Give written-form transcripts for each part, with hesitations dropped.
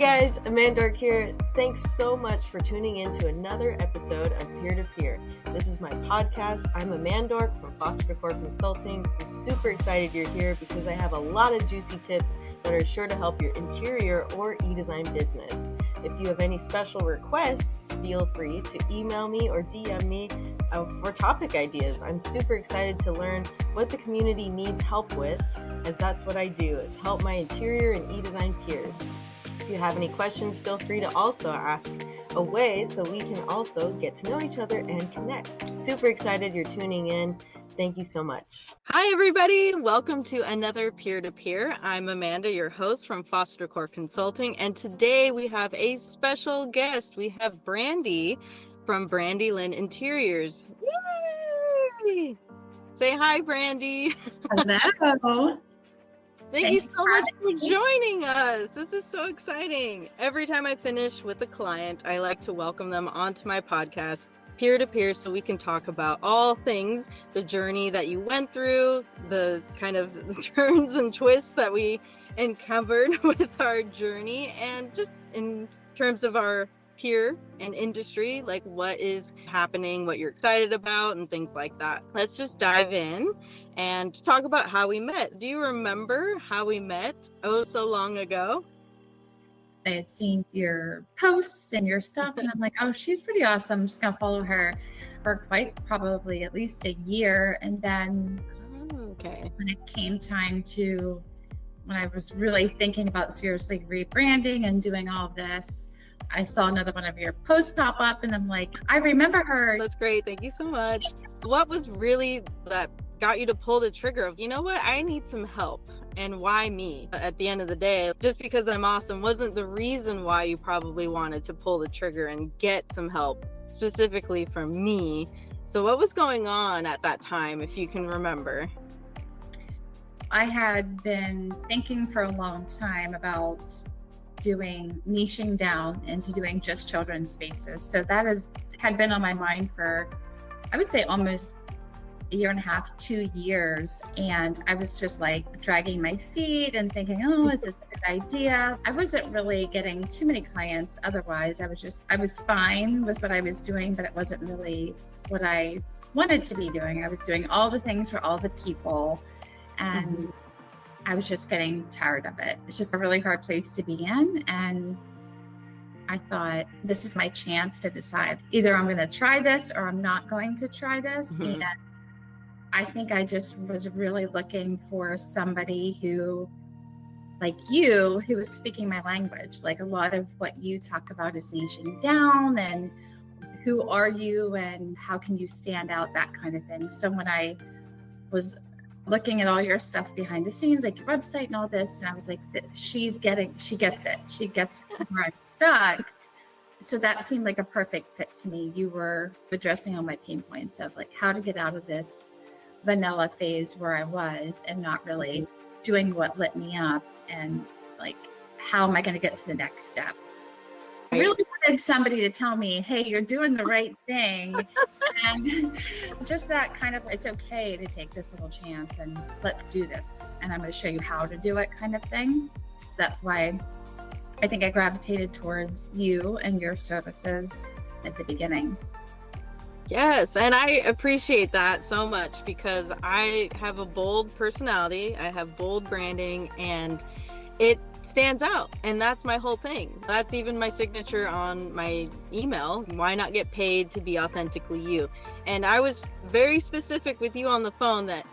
guys, Amanda here. Thanks so much for tuning in to another episode of Peer to Peer. This is my podcast. I'm Amanda from Foster Decor Consulting. I'm super excited you're here because I have a lot of juicy tips that are sure to help your interior or e-design business. If you have any special requests, feel free to email me or DM me for topic ideas. I'm super excited to learn what the community needs help with, as that's what I do, is help my interior and e-design peers. If you have any questions, feel free to also ask away so we can also get to know each other and connect. Super excited you're tuning in. Thank you so much. Hi, everybody. Welcome to another Peer to Peer. I'm Amanda, your host from Foster Decor Consulting, and today we have a special guest. We have Brandy from Brandy Lynn Interiors. Yay! Say hi, Brandy. Hello. Thank you so much for joining us. This is so exciting. Every time I finish with a client, I like to welcome them onto my podcast, Peer to Peer, so we can talk about all things, the journey that you went through, the kind of turns and twists that we uncovered with our journey, and just in terms of our peer and industry, like what is happening, what you're excited about, and things like that. Let's just dive in and talk about how we met. Do you remember how we met so long ago? I had seen your posts and your stuff, and I'm like, oh, she's pretty awesome. I'm just going to follow her for quite probably at least a year. And then when it came time to, when I was really thinking about seriously rebranding and doing all of this, I saw another one of your posts pop up, and I'm like, I remember her. That's great. Thank you so much. What was really that got you to pull the trigger of, you know what, I need some help? And why me? At the end of the day, just because I'm awesome wasn't the reason why you probably wanted to pull the trigger and get some help specifically from me. So what was going on at that time, if you can remember? I had been thinking for a long time about niching down into doing just children's spaces. So that had been on my mind for, I would say, almost a year and a half, 2 years. And I was just like dragging my feet and thinking, oh, is this a good idea? I wasn't really getting too many clients. Otherwise, I was fine with what I was doing, but it wasn't really what I wanted to be doing. I was doing all the things for all the people, and I was just getting tired of it. It's just a really hard place to be in. And I thought, this is my chance to decide. Either I'm going to try this or I'm not going to try this. And I think I just was really looking for somebody who, like you, who was speaking my language. Like a lot of what you talk about is niching down and who are you and how can you stand out, that kind of thing. So when I was looking at all your stuff behind the scenes, like your website and all this, and I was like, she gets it. She gets where I'm stuck. So that seemed like a perfect fit to me. You were addressing all my pain points of like how to get out of this vanilla phase where I was and not really doing what lit me up, and like, how am I going to get to the next step? I really wanted somebody to tell me, hey, you're doing the right thing. And just that kind of, it's okay to take this little chance and let's do this. And I'm going to show you how to do it kind of thing. That's why I think I gravitated towards you and your services at the beginning. Yes, and I appreciate that so much because I have a bold personality, I have bold branding, and it stands out, and that's my whole thing. That's even my signature on my email. Why not get paid to be authentically you? And I was very specific with you on the phone that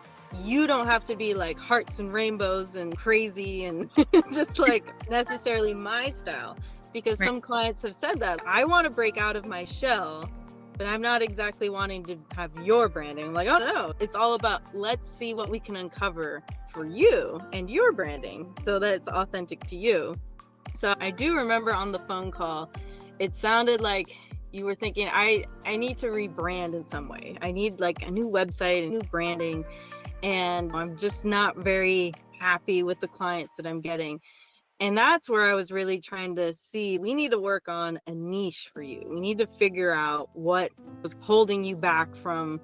you don't have to be like hearts and rainbows and crazy and just like necessarily my style, because some clients have said that I want to break out of my shell, but I'm not exactly wanting to have your branding. I'm like, oh no, it's all about, let's see what we can uncover for you and your branding so that it's authentic to you. So I do remember on the phone call, it sounded like you were thinking, I need to rebrand in some way. I need like a new website, a new branding, and I'm just not very happy with the clients that I'm getting. And that's where I was really trying to see, we need to work on a niche for you. We need to figure out what was holding you back from,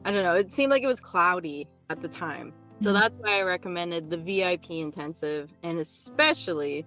I don't know, it seemed like it was cloudy at the time. So that's why I recommended the VIP intensive, and especially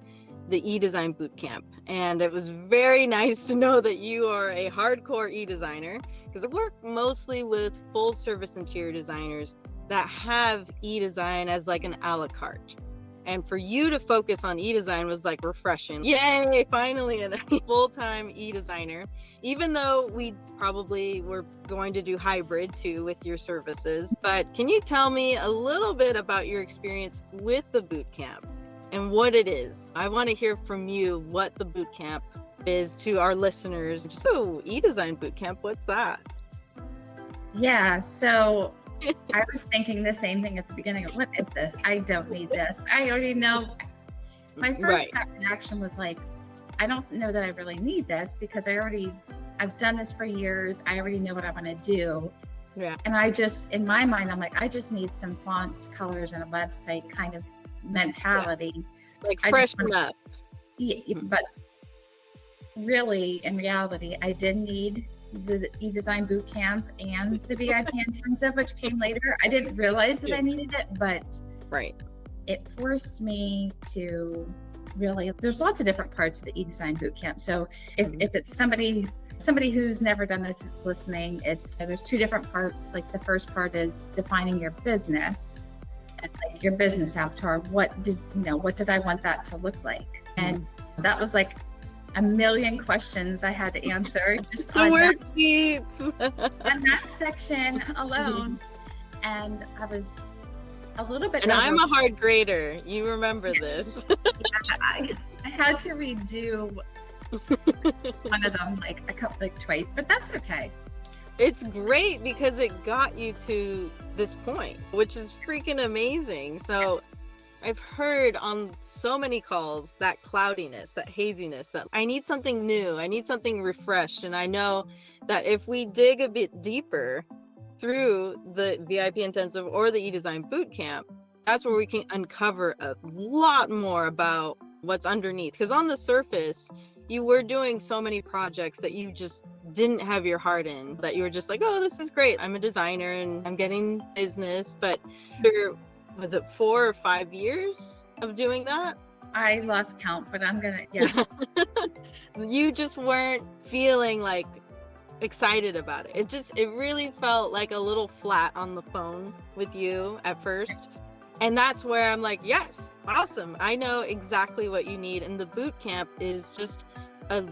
the E-Design Bootcamp. And it was very nice to know that you are a hardcore e-designer, because I work mostly with full service interior designers that have e-design as like an a la carte. And for you to focus on e-design was like refreshing. Yay, finally a full-time e-designer, even though we probably were going to do hybrid too with your services. But can you tell me a little bit about your experience with the bootcamp and what it is? I want to hear from you what the bootcamp is to our listeners. So E-Design Bootcamp, what's that? Yeah, so I was thinking the same thing at the beginning of, what is this? I don't need this. I already know. My first gut reaction was like, I don't know that I really need this, because I've done this for years. I already know what I want to do. Yeah. And I just, in my mind, I'm like, I just need some fonts, colors, and a website kind of mentality. Yeah. Like freshen up. Yeah, but really, in reality, I did need the E-Design Bootcamp and the VIP intensive, which came later. I didn't realize that I needed it, but it forced me to really, there's lots of different parts of the E-Design Bootcamp. So if it's somebody who's never done this is listening, there's two different parts. Like the first part is defining your business, and like your business avatar. What did I want that to look like? And that was like a million questions I had to answer just on that section alone. And I was a little bit. And I'm a hard grader. You remember this? Yeah, I had to redo one of them like twice, but that's okay. It's great because it got you to this point, which is freaking amazing. So I've heard on so many calls that cloudiness, that haziness, that I need something new, I need something refreshed. And I know that if we dig a bit deeper through the VIP intensive or the E-Design Bootcamp, that's where we can uncover a lot more about what's underneath. Because on the surface, you were doing so many projects that you just didn't have your heart in, that you were just like, oh, this is great, I'm a designer and I'm getting business. But was it 4 or 5 years of doing that? I lost count, but I'm gonna, yeah. You just weren't feeling like excited about it. It really felt like a little flat on the phone with you at first. And that's where I'm like, yes, awesome. I know exactly what you need. And the boot camp is just a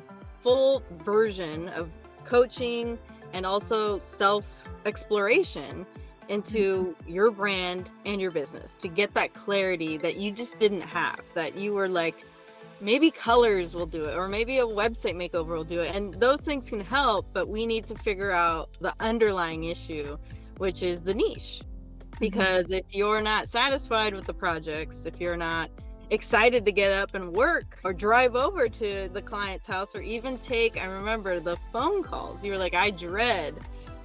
full version of coaching and also self-exploration into your brand and your business, to get that clarity that you just didn't have, that you were like, maybe colors will do it, or maybe a website makeover will do it. And those things can help, but we need to figure out the underlying issue, which is the niche. Because if you're not satisfied with the projects, if you're not excited to get up and work or drive over to the client's house, or even I remember the phone calls, you were like, I dread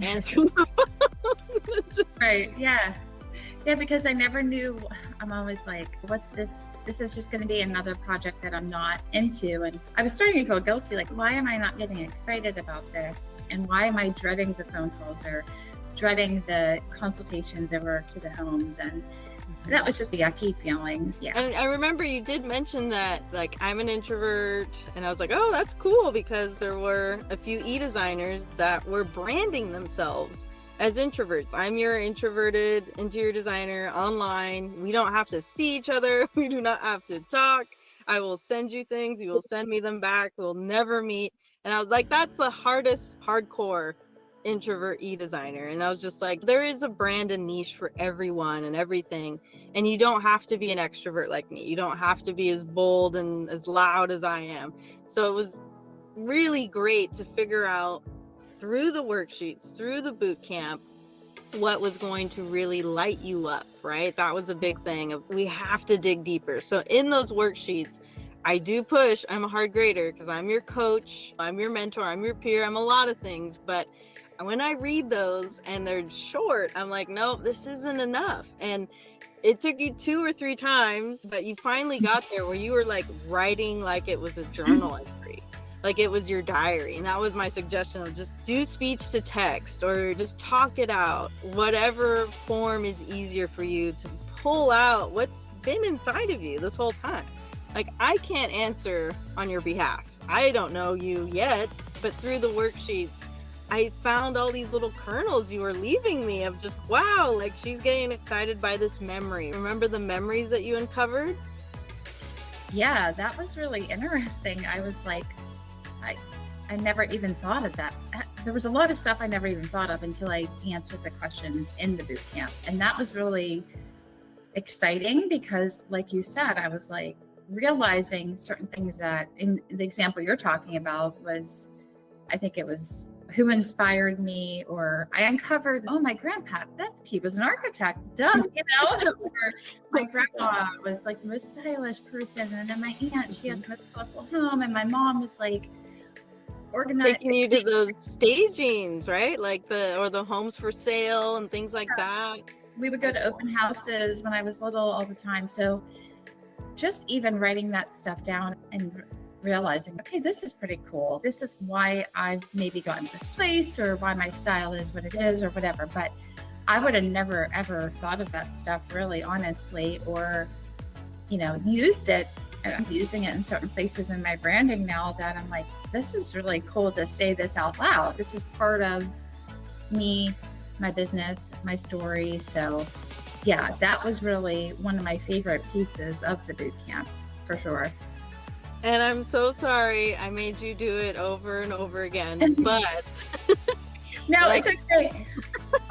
answering the phone. Right, yeah, because I never knew. I'm always like, what's this? This is just going to be another project that I'm not into. And I was starting to feel guilty, like, why am I not getting excited about this? And why am I dreading the phone calls or dreading the consultations over to the homes? And that was just a yucky feeling. Yeah. And I remember you did mention that, like, I'm an introvert, and I was like, oh, that's cool, because there were a few e-designers that were branding themselves as introverts. I'm your introverted interior designer online. We don't have to see each other. We do not have to talk. I will send you things. You will send me them back. We'll never meet. And I was like, that's the hardest, hardcore introvert e-designer. And I was just like, there is a brand and niche for everyone and everything. And you don't have to be an extrovert like me. You don't have to be as bold and as loud as I am. So it was really great to figure out through the worksheets, through the boot camp, what was going to really light you up, right? That was a big thing of, we have to dig deeper. So in those worksheets, I do push, I'm a hard grader because I'm your coach, I'm your mentor, I'm your peer, I'm a lot of things. But when I read those and they're short, I'm like, no, this isn't enough. And it took you 2 or 3 times, but you finally got there where you were like writing like it was a journal entry, like it was your diary. And that was my suggestion of just do speech to text or just talk it out, whatever form is easier for you to pull out what's been inside of you this whole time. Like, I can't answer on your behalf. I don't know you yet, but through the worksheets, I found all these little kernels you were leaving me of just, wow, like she's getting excited by this memory. Remember the memories that you uncovered? Yeah, that was really interesting. I was like, I never even thought of that. There was a lot of stuff I never even thought of until I answered the questions in the boot camp. And that was really exciting because, like you said, I was like realizing certain things that in the example you're talking about was, I think it was who inspired me, or I uncovered, oh, my grandpa, that he was an architect, duh, you know, or my grandma was like the most stylish person. And then my aunt, she had the most colorful home. And my mom was like, taking you to those stagings, right? Like the homes for sale and things like that. We would go to open houses when I was little all the time. So just even writing that stuff down and realizing, okay, this is pretty cool. This is why I've maybe gotten this place, or why my style is what it is, or whatever. But I would have never, ever thought of that stuff really, honestly, or, you know, used it. I'm using it in certain places in my branding now that I'm like, this is really cool to say this out loud. This is part of me, my business, my story. So yeah, that was really one of my favorite pieces of the boot camp, for sure. And I'm so sorry I made you do it over and over again, but no, it's okay.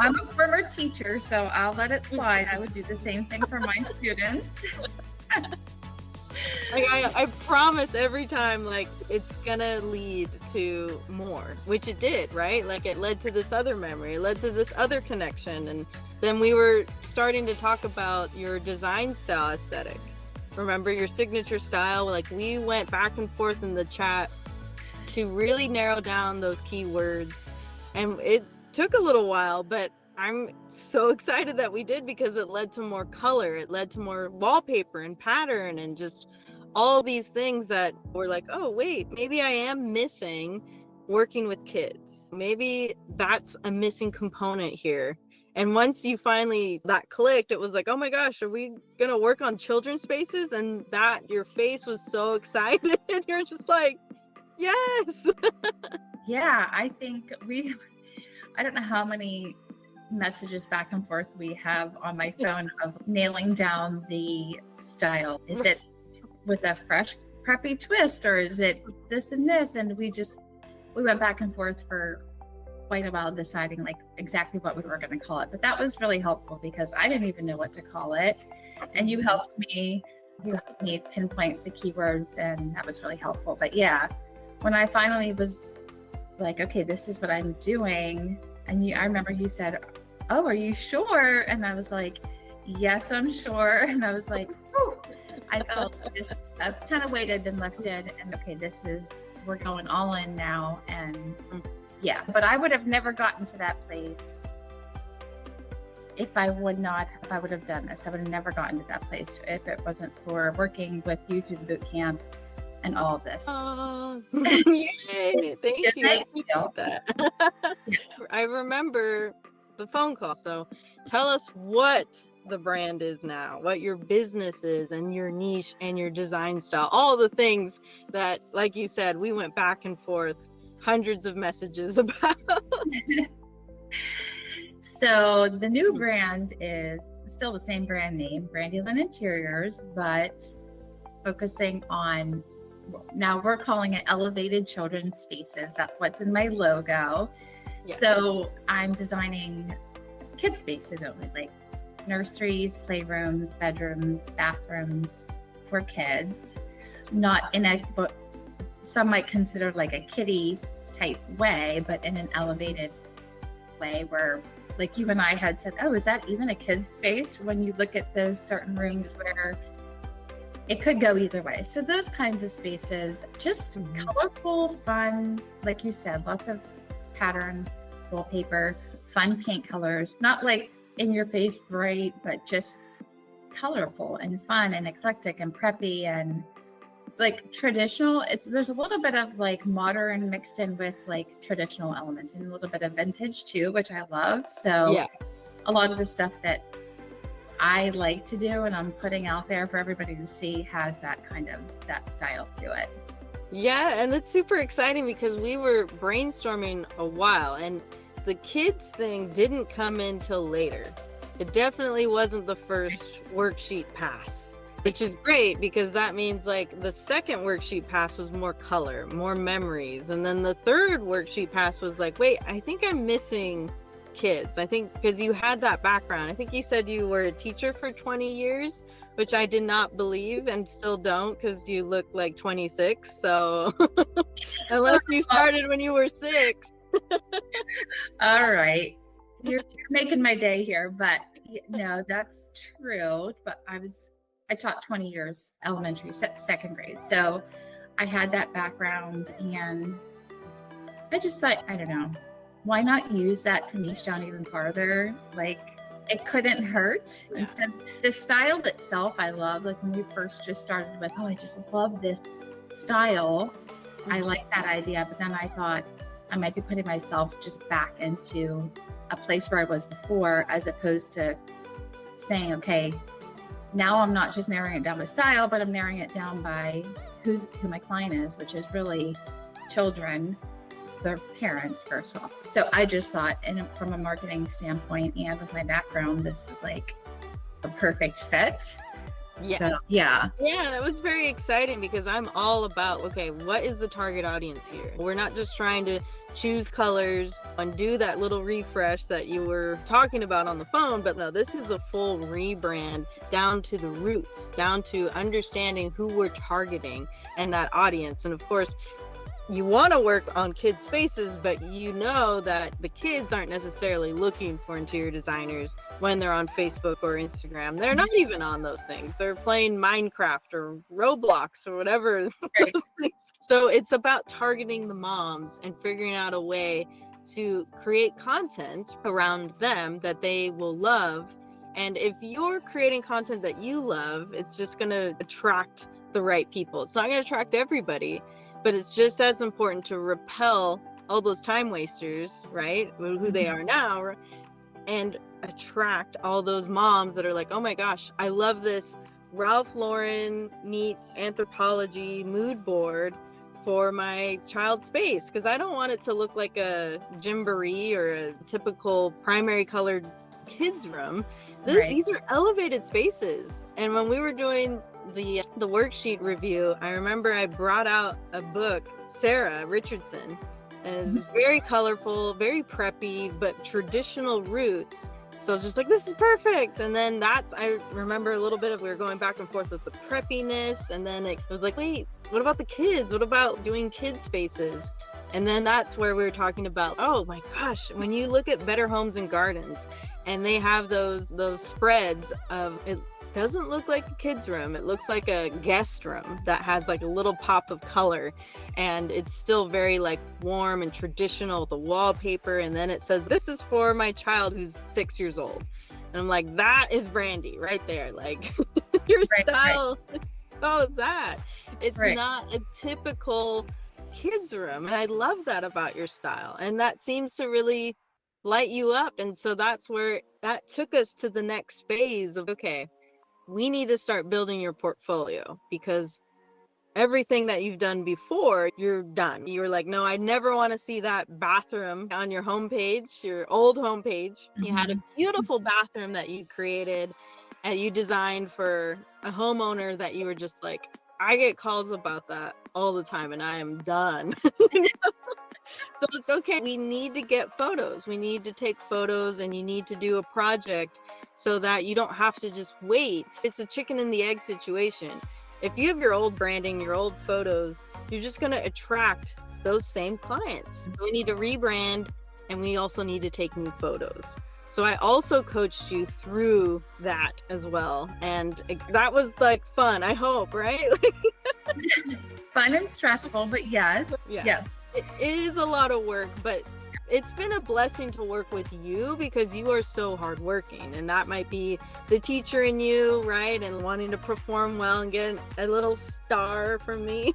I'm a former teacher, so I'll let it slide. I would do the same thing for my students. Like I promise every time, like, it's gonna lead to more, which it did, right? Like, it led to this other memory, it led to this other connection. And then we were starting to talk about your design style aesthetic. Remember your signature style? Like, we went back and forth in the chat to really narrow down those keywords. And it took a little while, but I'm so excited that we did, because it led to more color. It led to more wallpaper and pattern and just all these things that were like, oh, wait, maybe I am missing working with kids. Maybe that's a missing component here. And once you finally, that clicked, it was like, oh my gosh, are we going to work on children's spaces? And that your face was so excited. You're just like, yes. Yeah, I think I don't know how many messages back and forth we have on my phone of nailing down the style. Is it with a fresh preppy twist, or is it this and this? And we went back and forth for quite a while deciding like exactly what we were going to call it. But that was really helpful because I didn't even know what to call it, and you helped me pinpoint the keywords, and that was really helpful. But yeah, when I finally was like, okay, this is what I'm doing, and I remember you said, oh, are you sure? And I was like, yes, I'm sure. And I was like, oh, I felt just a ton of weight had been lifted, and okay, we're going all in now. And yeah, but I would have never gotten to that place if I would have done this. I would have never gotten to that place if it wasn't for working with you through the boot camp and all of this. Yay, thank you. I remember the phone call. So tell us what the brand is now, what your business is, and your niche and your design style, all the things that, like you said, we went back and forth hundreds of messages about. So the new brand is still the same brand name, Brandy Lynn Interiors, but focusing on, now we're calling it elevated children's spaces. That's what's in my logo. Yeah. So I'm designing kid spaces only, like nurseries, playrooms, bedrooms, bathrooms for kids, not in what some might consider like a kiddie type way, but in an elevated way where, like you and I had said, oh, is that even a kid's space? When you look at those certain rooms where it could go either way. So those kinds of spaces, just colorful, fun, like you said, lots of pattern, wallpaper, fun paint colors, not like in your face bright, but just colorful and fun and eclectic and preppy and like traditional. There's a little bit of like modern mixed in with like traditional elements, and a little bit of vintage too, which I love. So yeah, a lot of the stuff that I like to do and I'm putting out there for everybody to see has that kind of that style to it. Yeah, and it's super exciting because we were brainstorming a while, and the kids thing didn't come in till later. It definitely wasn't the first worksheet pass, which is great because that means like the second worksheet pass was more color, more memories. And then the third worksheet pass was like, wait, I think I'm missing kids. I think because you had that background. I think you said you were a teacher for 20 years, which I did not believe and still don't because you look like 26. So unless you started when you were 6. All right. You're making my day here, but no, that's true. But I taught 20 years elementary, second grade. So I had that background and I just thought, I don't know, why not use that to niche down even farther? Like it couldn't hurt. Yeah. Instead, the style itself, I love. Like when we first just started with, oh, I just love this style. Mm-hmm. I like that idea. But then I thought I might be putting myself just back into a place where I was before, as opposed to saying, okay, now I'm not just narrowing it down by style, but I'm narrowing it down by who my client is, which is really children, their parents first off. So I just thought, and from a marketing standpoint and with my background, this was like a perfect fit. Yeah. So, yeah. Yeah, that was very exciting because I'm all about, okay, what is the target audience here? We're not just trying to choose colors and do that little refresh that you were talking about on the phone, but no, this is a full rebrand down to the roots, down to understanding who we're targeting and that audience. And of course, you want to work on kids' faces, but you know that the kids aren't necessarily looking for interior designers when they're on Facebook or Instagram. They're not even on those things. They're playing Minecraft or Roblox or whatever. Right. Those things. So it's about targeting the moms and figuring out a way to create content around them that they will love. And if you're creating content that you love, it's just going to attract the right people. It's not going to attract everybody. But it's just as important to repel all those time wasters, right? Who they are now, and attract all those moms that are like, oh my gosh, I love this Ralph Lauren meets Anthropologie mood board for my child's space. Because I don't want it to look like a gymboree or a typical primary colored kids room. Right. These are elevated spaces. And when we were doing the worksheet review, I remember I brought out a book, Sarah Richardson, and it's very colorful, very preppy, but traditional roots. So I was just like, this is perfect. And then I remember a little bit of, we were going back and forth with the preppiness, and then it was like, wait, what about the kids? What about doing kid spaces? And then that's where we were talking about, oh my gosh, when you look at Better Homes and Gardens, and they have those spreads of, it doesn't look like a kid's room. It looks like a guest room that has like a little pop of color, and it's still very like warm and traditional, the wallpaper. And then it says, this is for my child who's 6 years old. And I'm like, that is Brandy right there. Like your style, so is that. It's not a typical kids room. And I love that about your style. And that seems to really light you up. And so that's where that took us to the next phase of, okay, we need to start building your portfolio, because everything that you've done before, you're done. You were like, no, I never want to see that bathroom on your homepage, your old homepage. Mm-hmm. You had a beautiful bathroom that you created and you designed for a homeowner that you were just like, I get calls about that all the time and I am done. So it's okay. We need to get photos. We need to take photos, and you need to do a project so that you don't have to just wait. It's a chicken and the egg situation. If you have your old branding, your old photos, you're just going to attract those same clients. We need to rebrand, and we also need to take new photos. So I also coached you through that as well. And that was like fun, I hope, right? Fun and stressful, but yes. Yes. It is a lot of work, but it's been a blessing to work with you because you are so hardworking, and that might be the teacher in you, right? And wanting to perform well and get a little star from me.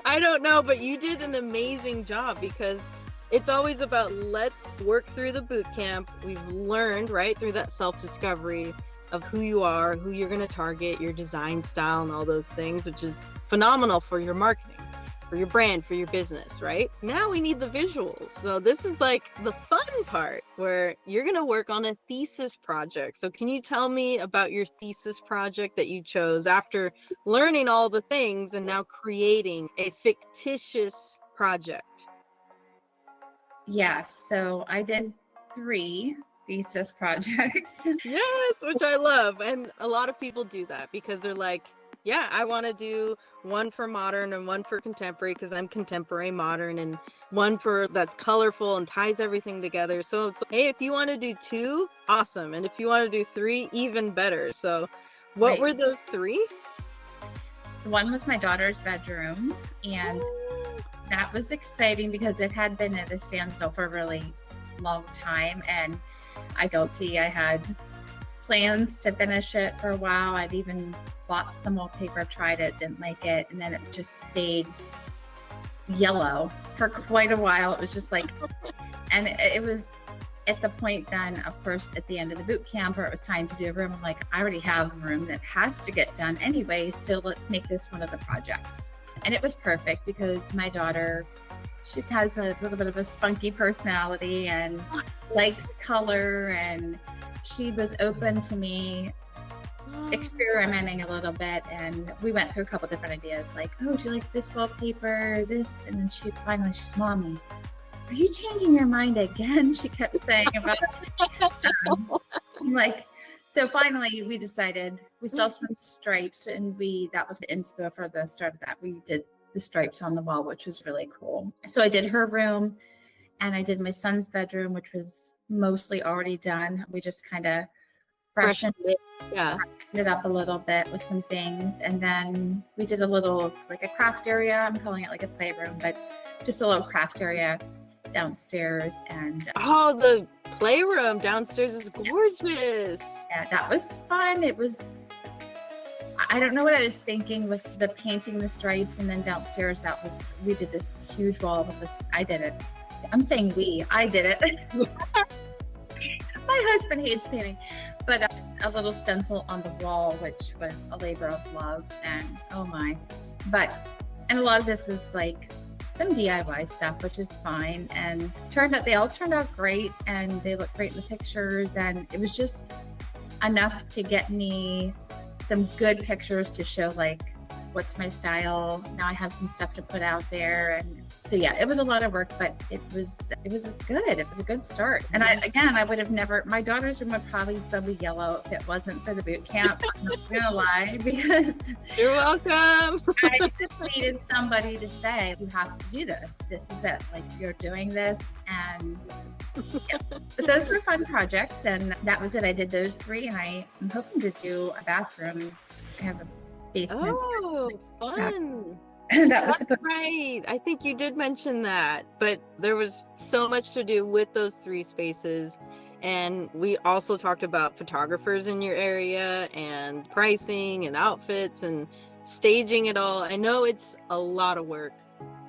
I don't know, but you did an amazing job, because It's always about, let's work through the boot camp. We've learned, right, through that self-discovery of who you are, who you're going to target, your design style, and all those things, which is phenomenal for your marketing, for your brand, for your business, right? Now we need the visuals. So this is like the fun part where you're going to work on a thesis project. So can you tell me about your thesis project that you chose after learning all the things and now creating a fictitious project? Yeah, so I did 3 thesis projects. Yes, which I love. And a lot of people do that because they're like, yeah, I want to do one for modern and one for contemporary because I'm contemporary modern, and one for that's colorful and ties everything together. So it's, hey, if you want to do 2, awesome. And if you want to do 3, even better. So what Right. were those 3? One was my daughter's bedroom, and that was exciting because it had been at a standstill for a really long time, and I had plans to finish it for a while. I'd even bought some wallpaper, tried it, didn't like it, and then it just stayed yellow for quite a while. It was just like, and it was at the point then, of course, at the end of the boot camp where it was time to do a room, I'm like, I already have a room that has to get done anyway, so let's make this one of the projects. And it was perfect because my daughter, she has a little bit of a spunky personality and likes color, and she was open to me experimenting a little bit, and we went through a couple different ideas like, oh, do you like this wallpaper, this? And then she's Mommy, are you changing your mind again? She kept saying about I'm like, so finally we decided, we saw some stripes, and that was the inspo for the start of that. We did the stripes on the wall, which was really cool. So I did her room, and I did my son's bedroom, which was mostly already done. We just kind of freshened it up a little bit with some things. And then we did a little, like a craft area. I'm calling it like a playroom, but just a little craft area downstairs. And oh, the playroom downstairs is gorgeous. Yeah, that was fun. It was, I don't know what I was thinking with the painting the stripes, and then downstairs we did this huge wall with this. I did it. I'm saying I did it. My husband hates painting, but just a little stencil on the wall, which was a labor of love, and oh my. And a lot of this was like some DIY stuff, which is fine, and they all turned out great, and they look great in the pictures, and it was just enough to get me some good pictures to show like what's my style. Now I have some stuff to put out there, and so yeah, it was a lot of work, but it was good. It was a good start. And I would have never, my daughter's room would probably still be yellow if it wasn't for the boot camp. I'm not gonna lie, because you're welcome. I just needed somebody to say, you have to do this. This is it. Like, you're doing this. And yeah. But those were fun projects, and that was it. I did those 3, and I'm hoping to do a bathroom. I have a basement. Oh, fun. That was right. I think you did mention that, but there was so much to do with those 3 spaces. And we also talked about photographers in your area and pricing and outfits and staging it all. I know it's a lot of work,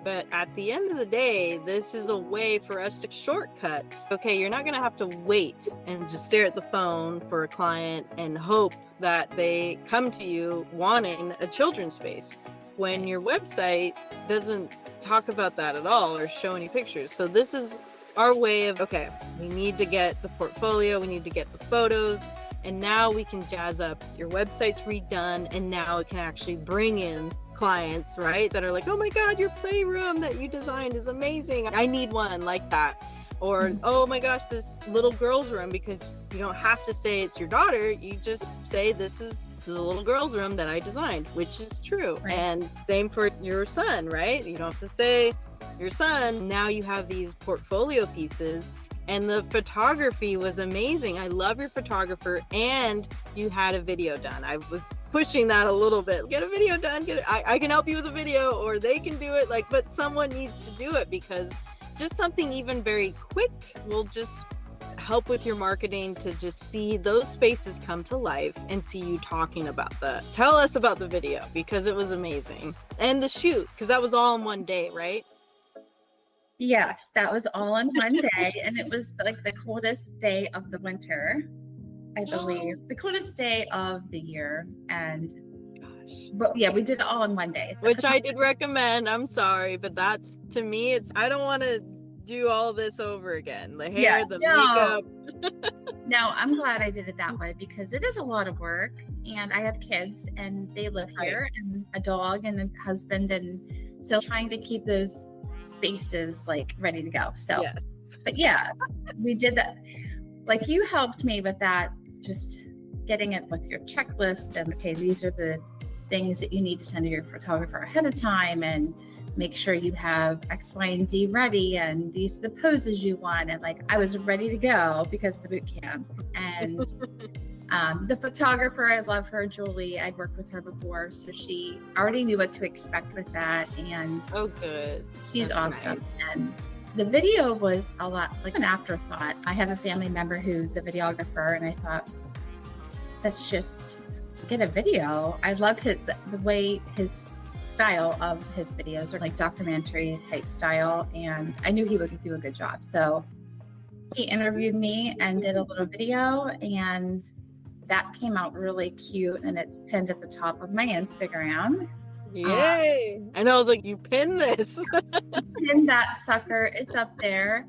but at the end of the day, this is a way for us to shortcut. Okay, you're not going to have to wait and just stare at the phone for a client and hope that they come to you wanting a children's space, when your website doesn't talk about that at all or show any pictures. So this is our way of, okay, we need to get the portfolio, we need to get the photos, and now we can jazz up. Your website's redone, and now it can actually bring in clients, right? That are like, oh my God, your playroom that you designed is amazing. I need one like that. Or, oh my gosh, this little girl's room, because you don't have to say it's your daughter. You just say, this is a little girl's room that I designed, which is true. Right. And same for your son, right? You don't have to say your son. Now you have these portfolio pieces, and the photography was amazing. I love your photographer, and you had a video done. I was pushing that a little bit. Get a video done. I can help you with a video, or they can do it. But someone needs to do it, because just something even very quick will just help with your marketing, to just see those spaces come to life and see you talking about that. Tell us about the video, because it was amazing. And the shoot, because that was all in one day, right? Yes, that was all in one day. And it was like the coldest day of the winter, I believe. The coldest day of the year. And Gosh. but yeah, we did it all in one day. Which I did recommend. I'm sorry, but that's, to me, it's, I don't want to do all this over again. The hair, the makeup. No, I'm glad I did it that way because it is a lot of work. And I have kids and they live here, and a dog and a husband. And so trying to keep those spaces like ready to go. So, Yes. But yeah, we did that. Like you helped me with that, just getting it with your checklist and okay, these are the things that you need to send to your photographer ahead of time, and make sure you have X, Y, and Z ready, and these are the poses you want. And like I was ready to go because of the boot camp. And the photographer, I love her, Julie. I'd worked with her before, so she already knew what to expect with that. And oh, good. She's That's awesome. nice. And the video was a lot like an afterthought. I have a family member who's a videographer, and I thought, let's just get a video. I love the way his style of his videos are like documentary type style, and I knew he would do a good job. So he interviewed me and did a little video, and that came out really cute, and it's pinned at the top of my Instagram. Yay! And I was like, you pin this. Pin that sucker. It's up there.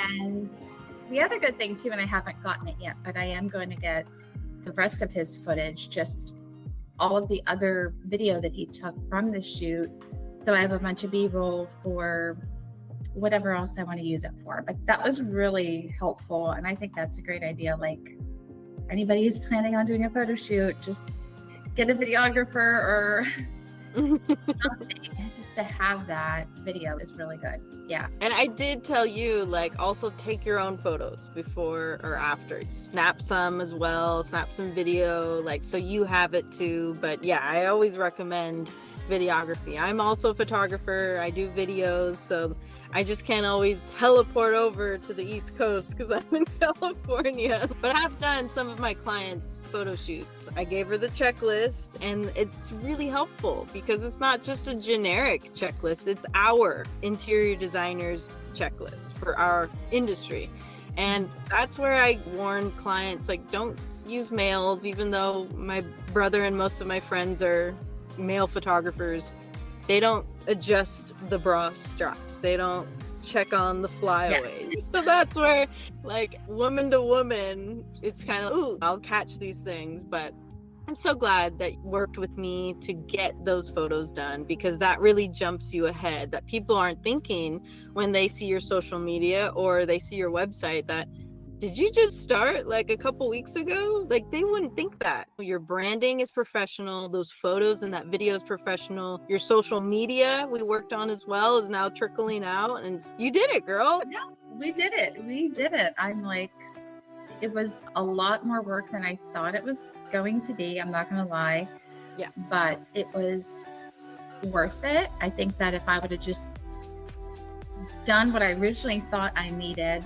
And the other good thing too, and I haven't gotten it yet, but I am going to get the rest of his footage, just all of the other video that he took from the shoot. So I have a bunch of B-roll for whatever else I want to use it for. But that was really helpful. And I think that's a great idea. Like anybody who's planning on doing a photo shoot, just get a videographer or something just to have that video is really good. Yeah. And I did tell you, like, also take your own photos before or after. Snap some as well, snap some video, like, so you have it too. But yeah, I always recommend videography. I'm also a photographer. I do videos, so I just can't always teleport over to the East Coast because I'm in California. But I've done some of my clients' photo shoots. I gave her the checklist, and it's really helpful because it's not just a generic checklist. It's our interior designers checklist for our industry. And that's where I warn clients, like, don't use males, even though my brother and most of my friends are male photographers. They don't adjust the bra straps. They don't check on the flyaways. Yeah. So that's where, like, woman to woman, it's kind of, ooh, I'll catch these things. But I'm so glad that you worked with me to get those photos done, because that really jumps you ahead, that people aren't thinking when they see your social media or they see your website that, did you just start like a couple weeks ago? Like, they wouldn't think that. Your branding is professional. Those photos and that video is professional. Your social media we worked on as well is now trickling out, and you did it, girl. Yeah, we did it. We did it. I'm like, it was a lot more work than I thought it was going to be. I'm not going to lie. Yeah. But it was worth it. I think that if I would have just done what I originally thought I needed,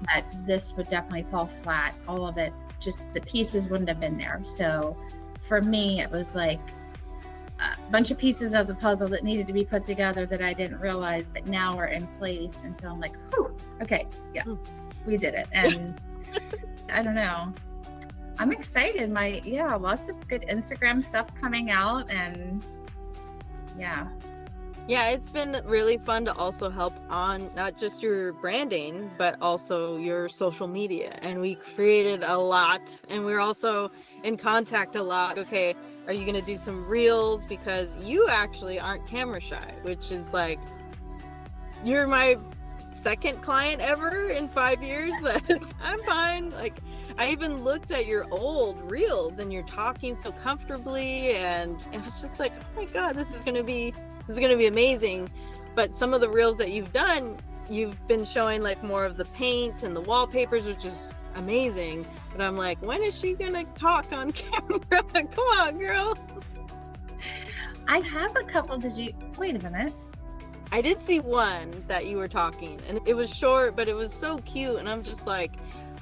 that this would definitely fall flat. All of it, just the pieces wouldn't have been there. So for me, it was like a bunch of pieces of the puzzle that needed to be put together that I didn't realize, but now are in place. And so I'm like, whew, okay, yeah, we did it. And I don't know, I'm excited. Lots of good Instagram stuff coming out, and yeah, it's been really fun to also help on not just your branding, but also your social media. And we created a lot, and we're also in contact a lot. Okay, are you going to do some reels? Because you actually aren't camera shy, which is like, you're my second client ever in 5 years that I'm fine. Like, I even looked at your old reels and you're talking so comfortably, and it was just like, oh my God, this is going to be amazing. But some of the reels that you've done, you've been showing like more of the paint and the wallpapers, which is amazing. But I'm like, when is she gonna talk on camera? Come on, girl. I have a couple. Wait a minute. I did see one that you were talking, and it was short, but it was so cute. And I'm just like,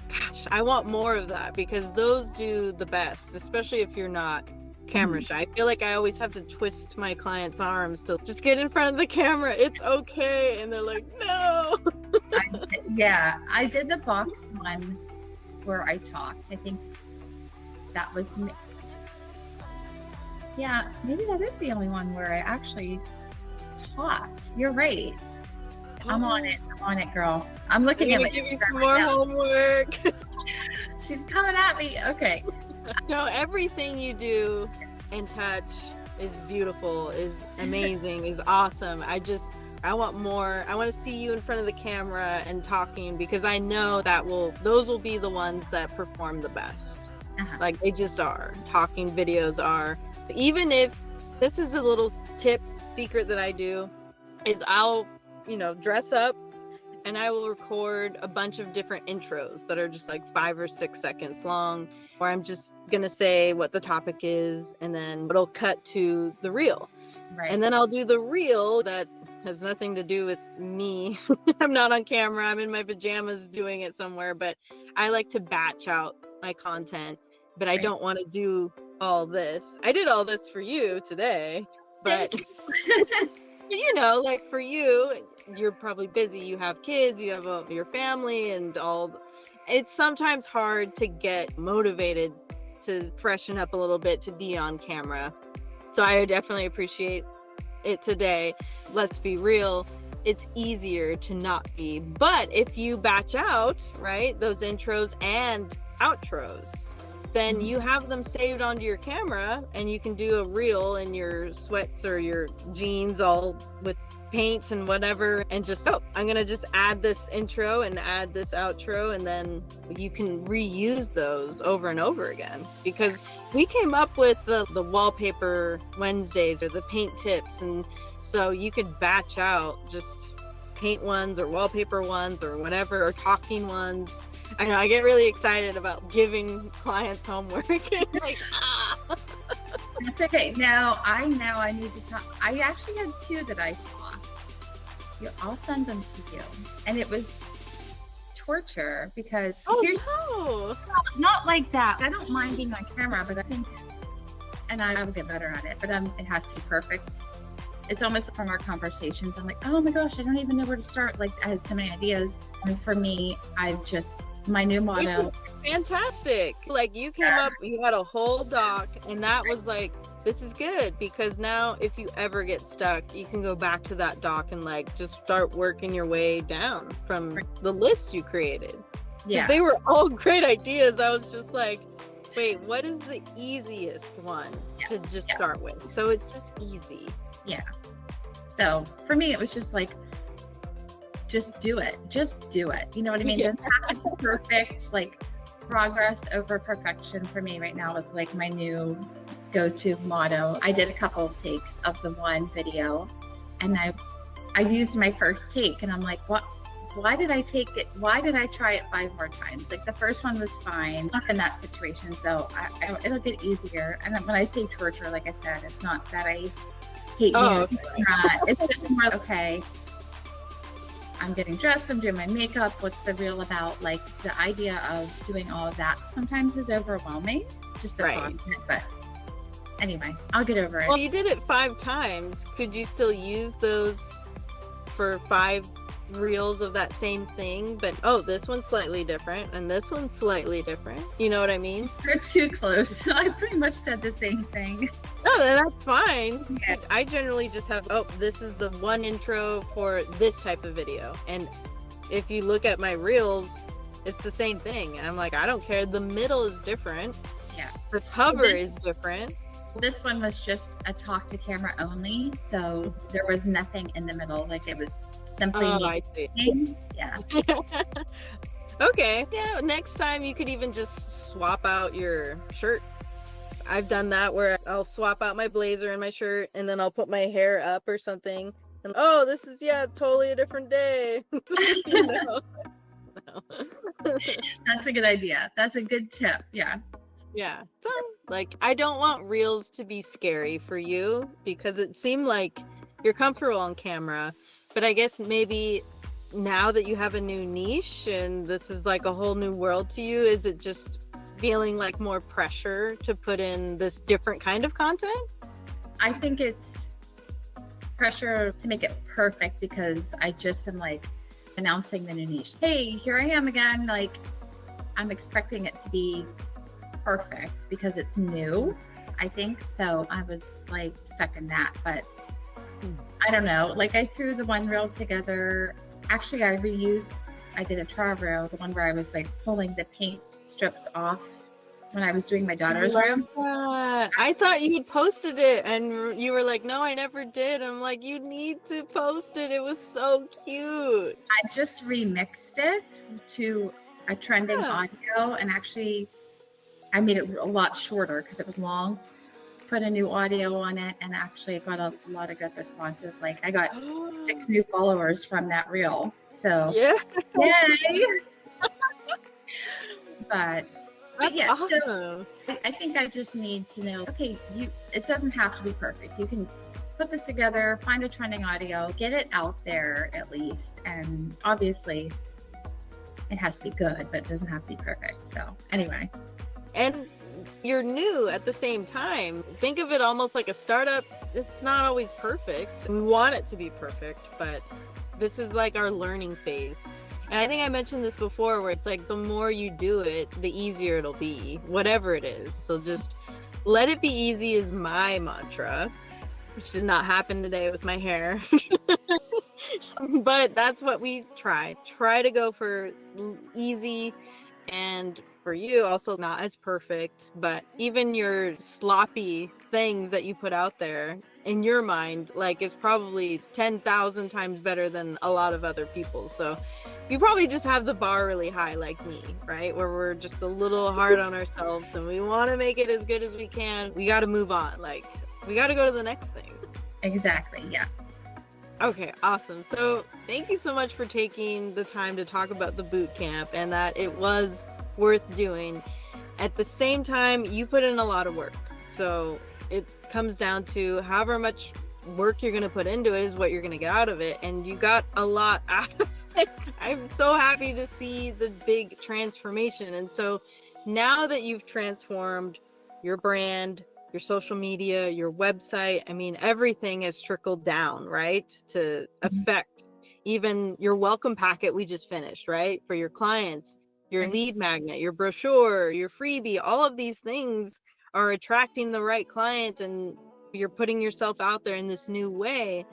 gosh, I want more of that, because those do the best, especially if you're not camera shy. I feel like I always have to twist my clients' arms to just get in front of the camera. It's okay. And they're like, no. I did the box one where I talked. I think that was me. Yeah, maybe that is the only one where I actually talked. You're right. I'm on it. I'm on it, girl. I'm looking at my give you some more homework. She's coming at me. Okay. No, everything you do and touch is beautiful, is amazing, is awesome. I want more. I want to see you in front of the camera and talking, because I know those will be the ones that perform the best. Like they just are. Talking videos are. Even if this is a little secret that I do, is I'll, dress up and I will record a bunch of different intros that are just like 5 or 6 seconds long, where I'm just gonna say what the topic is, and then it'll cut to the reel. Right. And then I'll do the reel that has nothing to do with me. I'm not on camera. I'm in my pajamas doing it somewhere, but I like to batch out my content, but I don't want to do all this. I did all this for you today, but like for you, you're probably busy. You have kids, you have your family and all. It's sometimes hard to get motivated to freshen up a little bit to be on camera. So I definitely appreciate it today. Let's be real, it's easier to not be. But if you batch out, right, those intros and outros, then you have them saved onto your camera, and you can do a reel in your sweats or your jeans all with paint and whatever, and just, I'm gonna just add this intro and add this outro, and then you can reuse those over and over again. Because we came up with the wallpaper Wednesdays or the paint tips, and so you could batch out just paint ones or wallpaper ones or whatever, or talking ones. I know I get really excited about giving clients homework. Like, That's okay. Now I know I need to talk. I actually had 2 that I taught. I'll send them to you. And it was torture because not like that. I don't mind being on camera, but I think, and I will get better at it, but it has to be perfect. It's almost from our conversations. I'm like, oh my gosh, I don't even know where to start. Like, I had so many ideas. And for me, my new motto. Fantastic. Like, you came up, you had a whole doc, and that was like, this is good, because now if you ever get stuck, you can go back to that doc and like just start working your way down from the list you created. Yeah. They were all great ideas. I was just like, wait, what is the easiest one to just start with? So it's just easy. Yeah. So for me, it was just like, just do it. You know what I mean? It doesn't have to be perfect. Like, progress over perfection for me right now is like my new go-to motto. I did a couple of takes of the one video, and I used my first take, and I'm like, what? Why did I take it? Why did I try it 5 more times? Like, the first one was fine in that situation, so it'll get easier. And when I say torture, like I said, it's not that I hate you. It's just more okay. I'm getting dressed, I'm doing my makeup. What's the reel about? Like, the idea of doing all of that sometimes is overwhelming. Just the content, but anyway, I'll get over it. Well, you did it 5 times. Could you still use those for 5 reels of that same thing? But this one's slightly different, and this one's slightly different. You know what I mean? They're too close. I pretty much said the same thing. No, that's fine. Yeah. I generally just have, this is the one intro for this type of video. And if you look at my reels, it's the same thing. And I'm like, I don't care. The middle is different. Yeah. The cover is different. This one was just a talk to camera only. So there was nothing in the middle. Like, it was simply I see. Yeah. Okay. Yeah. Next time you could even just swap out your shirt. I've done that where I'll swap out my blazer and my shirt, and then I'll put my hair up or something. And this is totally a different day. No. That's a good idea. That's a good tip. Yeah. Yeah. So, like, I don't want reels to be scary for you, because it seemed like you're comfortable on camera, but I guess maybe now that you have a new niche and this is like a whole new world to you, is it just feeling like more pressure to put in this different kind of content? I think it's pressure to make it perfect because I just am like announcing the new niche. Hey, here I am again. Like, I'm expecting it to be perfect because it's new, I think. So I was like stuck in that, but I don't know. Like, I threw the one reel together. Actually, I did a trial reel, the one where I was like pulling the paint strips off when I was doing my daughter's room. That. I thought you had posted it and you were like, no, I never did. I'm like, you need to post it. It was so cute. I just remixed it to a trending audio, and actually I made it a lot shorter because it was long. Put a new audio on it, and actually got a lot of good responses. Like, I got 6 new followers from that reel. So yeah. Yay! But That's yeah, awesome. so I think I just need to know, okay, it doesn't have to be perfect. You can put this together, find a trending audio, get it out there at least. And obviously it has to be good, but it doesn't have to be perfect. So anyway. And you're new at the same time. Think of it almost like a startup. It's not always perfect. We want it to be perfect, but this is like our learning phase. And I think I mentioned this before, where it's like the more you do it, the easier it'll be, whatever it is. So just let it be easy is my mantra, which did not happen today with my hair. But that's what we try to go for easy, and for you also not as perfect, but even your sloppy things that you put out there in your mind, like, is probably 10,000 times better than a lot of other people. So you probably just have the bar really high, like me, right? Where we're just a little hard on ourselves and we want to make it as good as we can. We got to move on. Like, we got to go to the next thing. Exactly. Yeah. Okay, awesome. So thank you so much for taking the time to talk about the boot camp, and that it was worth doing. At the same time, you put in a lot of work. So it comes down to however much work you're going to put into it is what you're going to get out of it. And you got a lot out of it. I'm so happy to see the big transformation. And so now that you've transformed your brand, your social media, your website, I mean, everything has trickled down, right? To affect even your welcome packet we just finished, right? For your clients, your lead magnet, your brochure, your freebie, all of these things are attracting the right client, and you're putting yourself out there in this new way.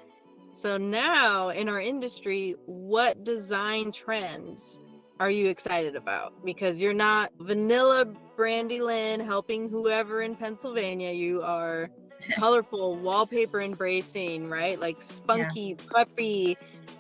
So now in our industry, what design trends are you excited about? Because you're not vanilla Brandy Lynn helping whoever in Pennsylvania. You are colorful, wallpaper embracing, right? Like spunky, preppy,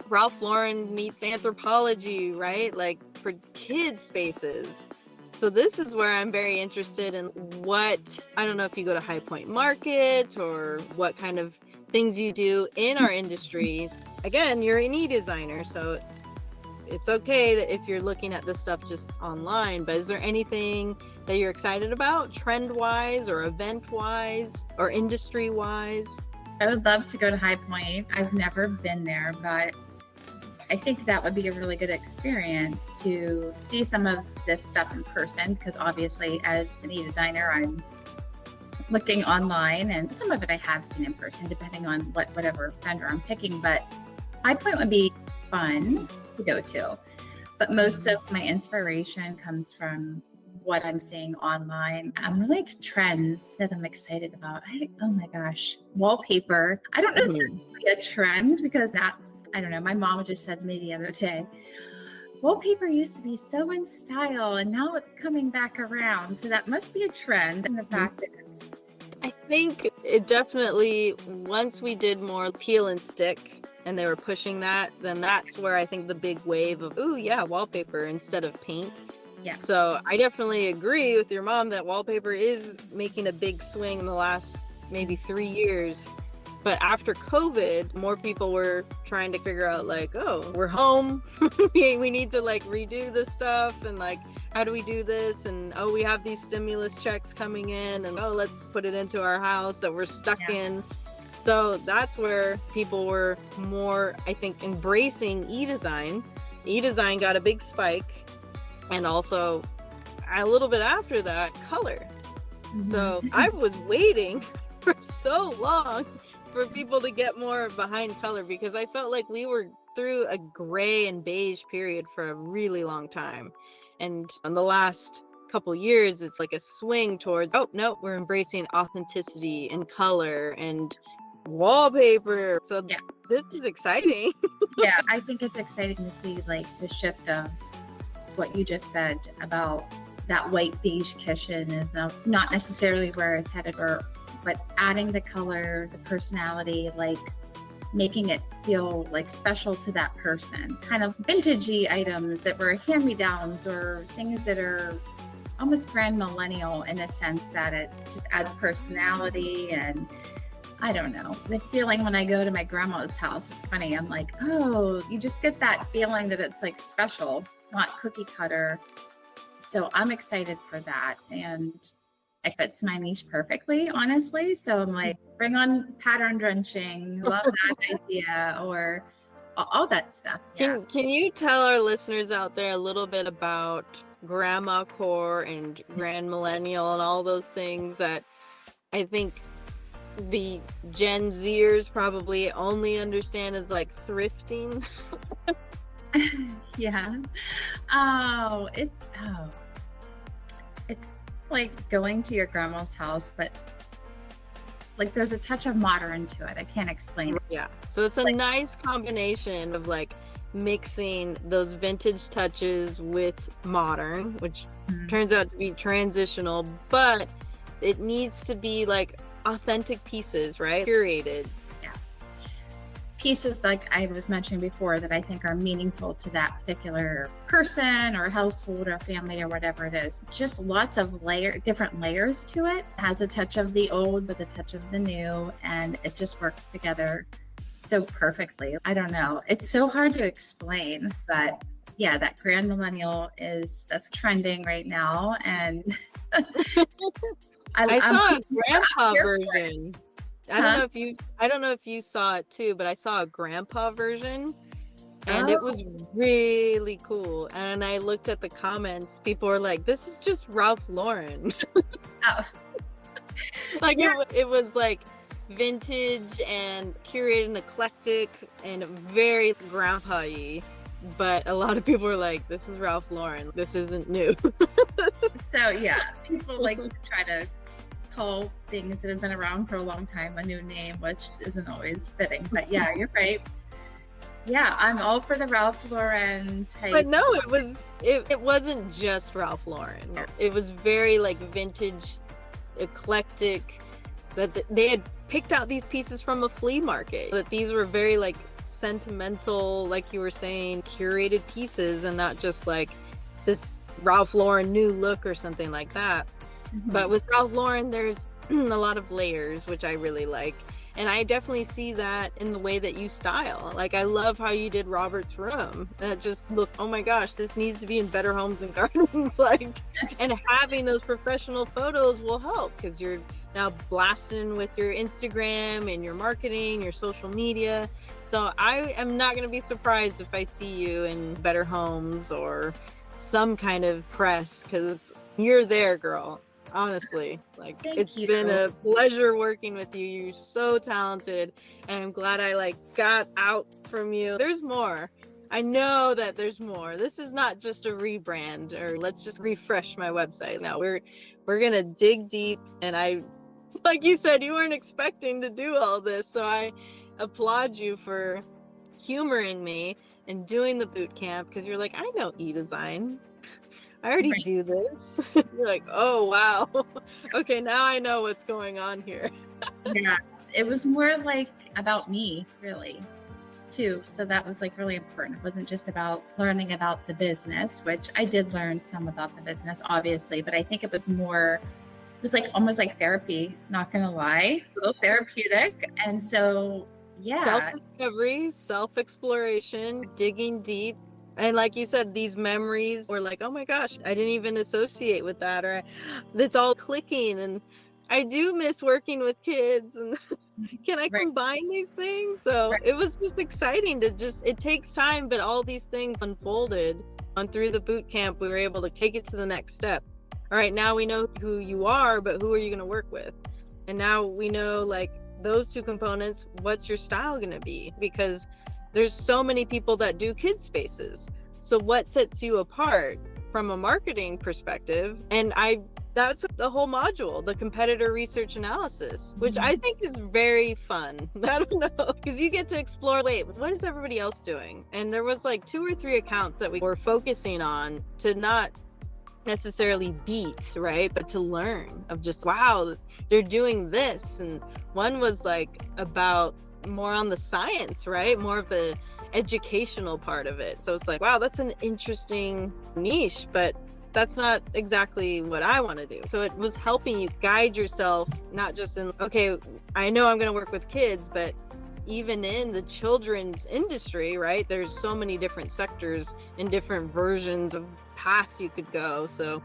Ralph Lauren meets anthropology, right? Like for kid spaces. So this is where I'm very interested in what, I don't know if you go to High Point Market or what kind of things you do in our industry. Again, you're an e-designer, so it's okay that if you're looking at this stuff just online, but is there anything that you're excited about trend-wise or event-wise or industry-wise? I would love to go to High Point. I've never been there, but I think that would be a really good experience to see some of this stuff in person, because obviously as an e-designer, I'm looking online, and some of it I have seen in person, depending on whatever vendor I'm picking. But High Point would be fun to go to. But most of my inspiration comes from what I'm seeing online. I'm really trends that I'm excited about. Oh my gosh, wallpaper. I don't know if that's really a trend, because that's, I don't know. My mom just said to me the other day, wallpaper used to be so in style and now it's coming back around. So that must be a trend. And the fact that it's, I think it definitely, once we did more peel and stick and they were pushing that, then that's where I think the big wave of, ooh, yeah, wallpaper instead of paint. yeah. So I definitely agree with your mom that wallpaper is making a big swing in the last maybe 3 years. But after COVID, more people were trying to figure out, like, oh, we're home. we need to like redo this stuff, and like, how do we do this? And oh, we have these stimulus checks coming in, and oh, let's put it into our house that we're stuck in. So that's where people were more, I think, embracing e-design. E-design got a big spike, and also a little bit after that, color. So Mhm. I was waiting for so long for people to get more behind color, because I felt like we were through a gray and beige period for a really long time. And in the last couple years, it's like a swing towards, oh, no, we're embracing authenticity and color and wallpaper. So Yeah. this is exciting. Yeah, I think it's exciting to see like the shift of what you just said about that white beige kitchen is not necessarily where it's headed, but adding the color, the personality, like making it feel like special to that person. Kind of vintagey items that were hand-me-downs or things that are almost grand millennial in a sense that it just adds personality. And I don't know, the feeling when I go to my grandma's house, it's funny. I'm like, oh, you just get that feeling that it's like special. It's not cookie cutter. So I'm excited for that. And it fits my niche perfectly, honestly. So I'm like, bring on pattern drenching. Love that idea, or all that stuff. Yeah. Can you tell our listeners out there a little bit about grandma core and grand millennial and all those things that I think the Gen Zers probably only understand as like thrifting? Yeah. It's like going to your grandma's house, but like there's a touch of modern to it. I can't explain it. Yeah. So it's a nice combination of like mixing those vintage touches with modern, which turns out to be transitional, but it needs to be like authentic pieces, right? Curated. Yeah. Pieces like I was mentioning before that I think are meaningful to that particular person or household or family or whatever it is. Just lots of different layers to it. It has a touch of the old with a touch of the new, and it just works together so perfectly. I don't know. It's so hard to explain, but yeah, that grand millennial that's trending right now. And I saw a grandpa version. I don't know if you saw it too, but I saw a grandpa version and it was really cool. And I looked at the comments, people were like, this is just Ralph Lauren. Oh. Like it was like vintage and curated and eclectic and very grandpa-y. But a lot of people are like, this is Ralph Lauren. This isn't new. So yeah, people like to try to call things that have been around for a long time a new name, which isn't always fitting. But yeah, you're right. Yeah, I'm all for the Ralph Lauren type. But no, it wasn't just Ralph Lauren. Yeah. It was very like vintage, eclectic. That they had picked out these pieces from a flea market. That these were very like sentimental, like you were saying, curated pieces, and not just like this Ralph Lauren new look or something like that. Mm-hmm. But with Ralph Lauren, there's a lot of layers, which I really like. And I definitely see that in the way that you style. Like, I love how you did Robert's room. That just looked, oh my gosh, this needs to be in Better Homes and Gardens. Like, and having those professional photos will help, because you're now blasting with your Instagram and your marketing, your social media. So I am not going to be surprised if I see you in Better Homes or some kind of press, because you're there, girl. Honestly, like, it's been a pleasure working with you. You're so talented, and I'm glad I like got out from you. There's more. I know that there's more. This is not just a rebrand or let's just refresh my website. No, we're gonna dig deep, and I, like you said, you weren't expecting to do all this, so I applaud you for humoring me and doing the boot camp, because you're like, I know E-Design. I already do this. You're like, oh, wow. Okay, now I know what's going on here. Yes, it was more like about me, really, too. So that was like really important. It wasn't just about learning about the business, which I did learn some about the business, obviously, but I think it was like almost like therapy, not gonna lie, a little therapeutic. And so, yeah. Self-discovery, self-exploration, digging deep. And like you said, these memories were like, oh my gosh, I didn't even associate with that, or it's all clicking. And I do miss working with kids, and can I combine these things? So it was just exciting to it takes time, but all these things unfolded on through the boot camp. We were able to take it to the next step. all right, now we know who you are, but who are you going to work with? And now we know, like, those two components, what's your style going to be? Because there's so many people that do kids spaces. So what sets you apart from a marketing perspective? And that's the whole module, the competitor research analysis, which I think is very fun. I don't know, because you get to explore, wait, what is everybody else doing? And there was like 2 or 3 accounts that we were focusing on to not necessarily beat, right, but to learn of just, wow, they're doing this. And one was like about more on the science, right, more of the educational part of it. So it's like, wow, that's an interesting niche, but that's not exactly what I want to do. So it was helping you guide yourself, not just in, okay, I know I'm going to work with kids, but even in the children's industry, right, there's so many different sectors and different versions of paths you could go. So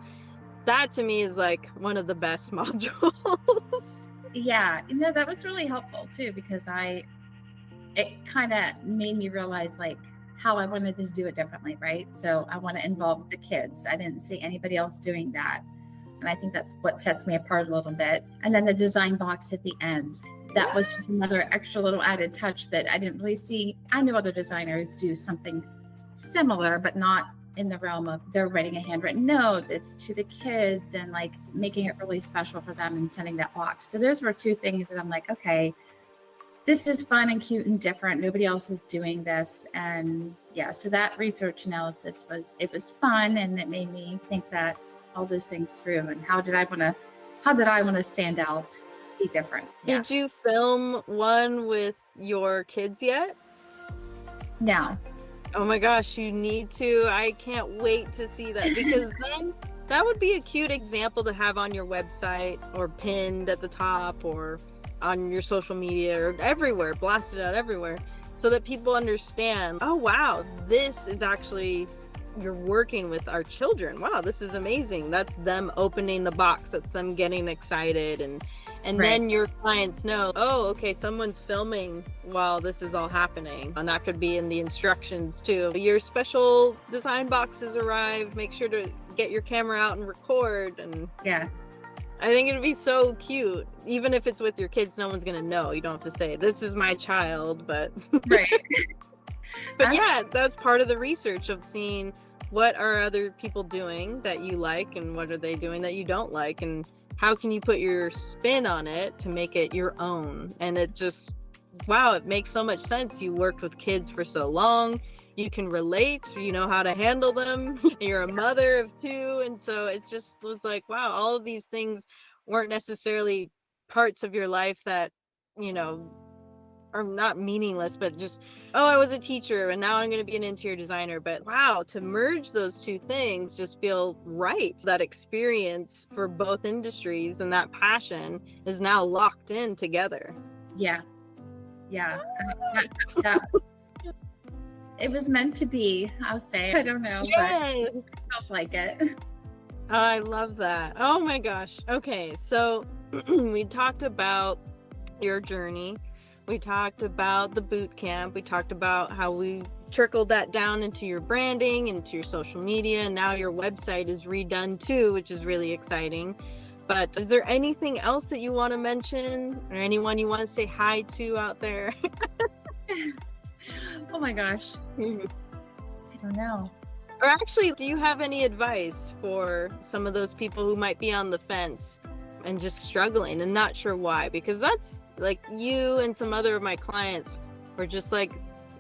that to me is like one of the best modules. Yeah, that was really helpful too, because it kind of made me realize like how I wanted to do it differently, right? So I want to involve the kids. I didn't see anybody else doing that. And I think that's what sets me apart a little bit. And then the design box at the end, that was just another extra little added touch that I didn't really see. I knew other designers do something similar, but not in the realm of they're writing a handwritten note. It's to the kids and like making it really special for them and sending that box. So those were 2 things that I'm like, okay, this is fun and cute and different. Nobody else is doing this. And yeah, so that research analysis was fun, and it made me think that all those things through, and how did I want to stand out, be different. Yeah. Did you film one with your kids yet? No. Oh my gosh, you need to. I can't wait to see that, because then that would be a cute example to have on your website or pinned at the top or on your social media or everywhere, blasted out everywhere, so that people understand, oh wow, this is actually, you're working with our children. Wow, this is amazing. That's them opening the box, that's them getting excited, and right. Then your clients know, oh, okay, someone's filming while this is all happening. And that could be in the instructions too. Your special design boxes arrived, make sure to get your camera out and record. And yeah, I think it'd be so cute. Even if it's with your kids, no one's gonna know. You don't have to say, this is my child, but right. But yeah, that's part of the research of seeing what are other people doing that you like, and what are they doing that you don't like, and how can you put your spin on it to make it your own. And it just, wow, it makes so much sense. You worked with kids for so long, you can relate, you know how to handle them. You're a mother of 2, and so it just was like, wow, all of these things weren't necessarily parts of your life that, you know, are not meaningless, but just, oh, I was a teacher and now I'm going to be an interior designer. But wow, to merge those 2 things just feel right. That experience for both industries and that passion is now locked in together. Yeah. That it was meant to be, I'll say. I don't know, yes. But it feels like it. Oh, I love that. Oh my gosh. Okay, so we talked about your journey. We talked about the boot camp. We talked about how we trickled that down into your branding, into your social media, and now your website is redone too, which is really exciting. But is there anything else that you want to mention, or anyone you want to say hi to out there? Oh my gosh. I don't know. Or actually, do you have any advice for some of those people who might be on the fence and just struggling and not sure why? Because that's like you and some other of my clients were just like,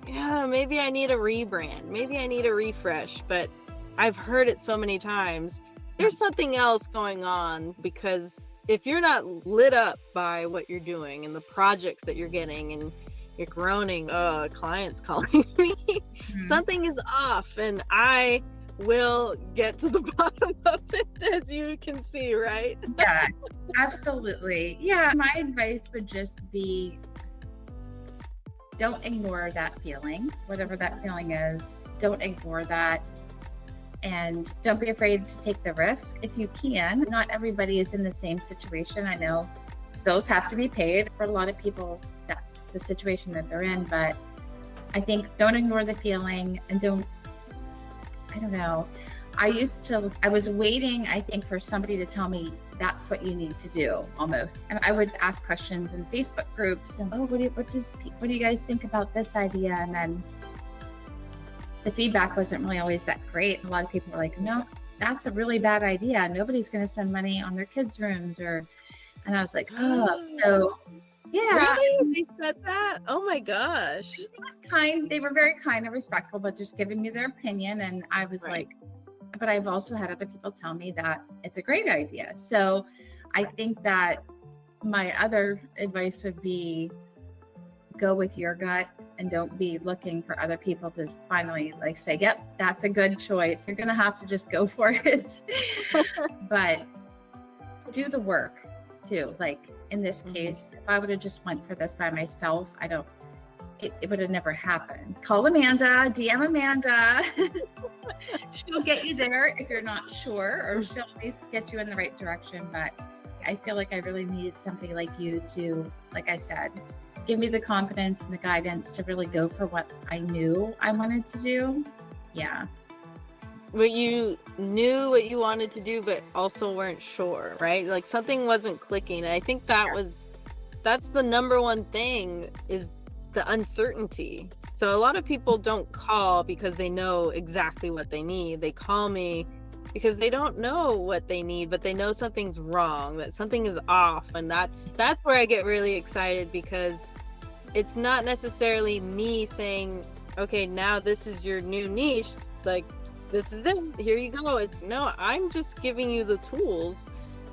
yeah, maybe I need a rebrand, maybe I need a refresh, but I've heard it so many times. There's something else going on, because if you're not lit up by what you're doing and the projects that you're getting, and you're groaning, oh, clients calling me, something is off, and I will get to the bottom of it, as you can see, right? Yeah, absolutely. Yeah, my advice would just be, don't ignore that feeling, whatever that feeling is. Don't ignore that, and don't be afraid to take the risk if you can. Not everybody is in the same situation. I know bills have to be paid. For a lot of people, that's the situation that they're in, but I think don't ignore the feeling, and I don't know. I was waiting, I think, for somebody to tell me that's what you need to do almost. And I would ask questions in Facebook groups and, oh, what do you guys think about this idea? And then the feedback wasn't really always that great. A lot of people were like, no, that's a really bad idea. Nobody's going to spend money on their kids' rooms. And I was like, oh, so yeah. Really? They said that? Oh my gosh. It was kind. They were very kind and respectful, but just giving me their opinion. And I was like, but I've also had other people tell me that it's a great idea. So I think that my other advice would be go with your gut and don't be looking for other people to finally like say, yep, that's a good choice. You're going to have to just go for it. But do the work too. Like in this case, if I would have just went for this by myself, it would have never happened. Call Amanda, DM Amanda. She'll get you there if you're not sure, or she'll at least get you in the right direction. But I feel like I really needed somebody like you to, like I said, give me the confidence and the guidance to really go for what I knew I wanted to do. Yeah. But you knew what you wanted to do, but also weren't sure, right? Like something wasn't clicking. And I think that's the number one thing, is the uncertainty. So a lot of people don't call because they know exactly what they need. They call me because they don't know what they need, but they know something's wrong, that something is off. And that's where I get really excited, because it's not necessarily me saying, okay, now this is your new niche, like this is it, here you go. I'm just giving you the tools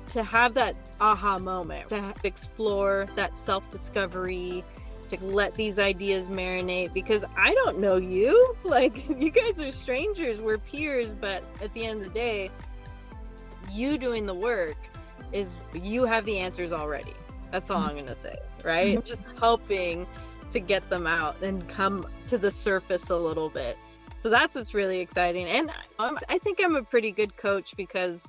to have that aha moment, to explore that self-discovery, to let these ideas marinate, because I don't know you. Like, you guys are strangers, we're peers, but at the end of the day, you doing the work is, you have the answers already. That's all I'm gonna say, right? I'm just helping to get them out and come to the surface a little bit. So that's what's really exciting. And I think I'm a pretty good coach, because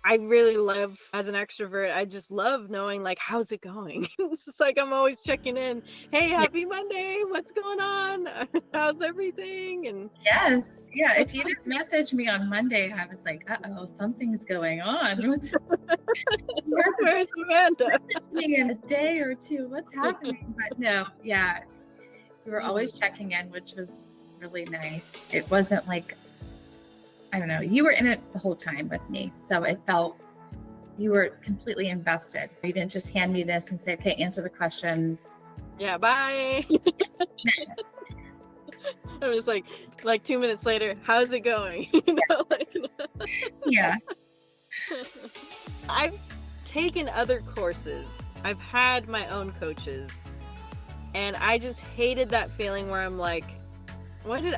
I really love, as an extrovert, I just love knowing, like, how's it going? It's just like, I'm always checking in. Hey, happy Monday. What's going on? How's everything? And yes. Yeah. If you didn't message me on Monday, I was like, uh-oh, something's going on. Where's Amanda? In a day or two, what's happening? But no, yeah. We were always checking in, which was really nice. It wasn't like, I don't know, you were in it the whole time with me. So it felt you were completely invested. You didn't just hand me this and say, okay, answer the questions. Yeah, bye. I was like 2 minutes later, how's it going? Yeah. I've taken other courses. I've had my own coaches. And I just hated that feeling where I'm like,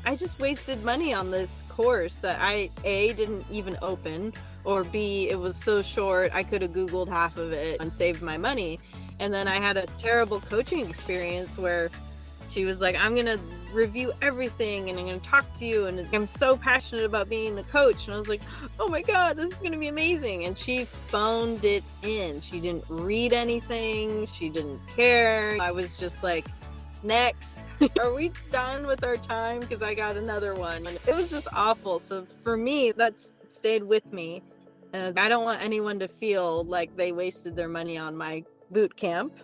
I just wasted money on this course that I, A, didn't even open, or B, it was so short I could have Googled half of it and saved my money. And then I had a terrible coaching experience where she was like, I'm gonna review everything and I'm gonna talk to you, and I'm so passionate about being a coach. And I was like, oh my god, this is gonna be amazing. And she phoned it in. She didn't read anything, she didn't care. I was just like, next. Are we done with our time? Because I got another one. And it was just awful. So for me, that's stayed with me. And I don't want anyone to feel like they wasted their money on my boot camp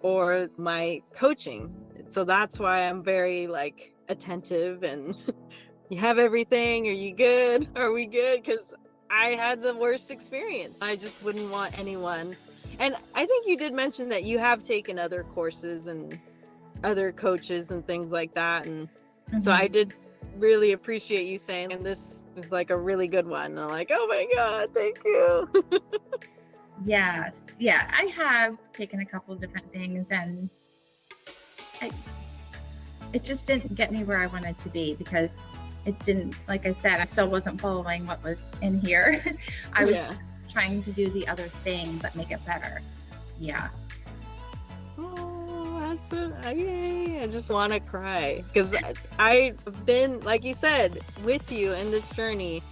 or my coaching. So that's why I'm very attentive and you have everything? Are you good? Are we good? Because I had the worst experience. I just wouldn't want anyone. And I think you did mention that you have taken other courses and other coaches and things like that, and so I did really appreciate you saying, and this is like a really good one. And I'm like, oh my god, thank you. Yes. Yeah, I have taken a couple of different things, and it just didn't get me where I wanted to be, because it didn't, like I said, I still wasn't following what was in here. I was trying to do the other thing but make it better. Yeah. I just want to cry, because I've been, like you said, with you in this journey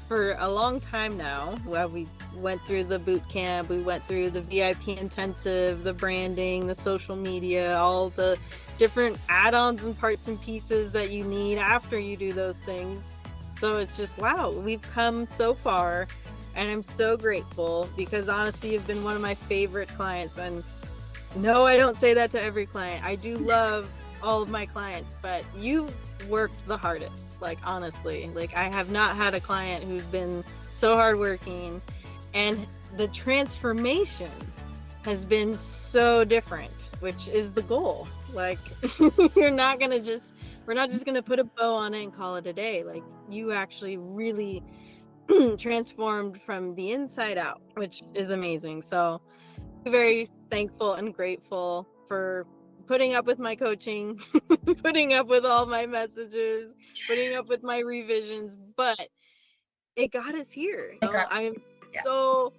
for a long time now. Well, we went through the boot camp, we went through the VIP intensive, the branding, the social media, all the different add-ons and parts and pieces that you need after you do those things. So it's just, wow, we've come so far, and I'm so grateful because honestly, you've been one of my favorite clients. And no, I don't say that to every client. I do love all of my clients, but you worked the hardest, like honestly. Like I have not had a client who's been so hardworking, and the transformation has been so different, which is the goal. Like we're not just gonna put a bow on it and call it a day. Like you actually really transformed from the inside out, which is amazing. So very thankful and grateful for putting up with my coaching, putting up with all my messages, putting up with my revisions, but it got us here. I'm so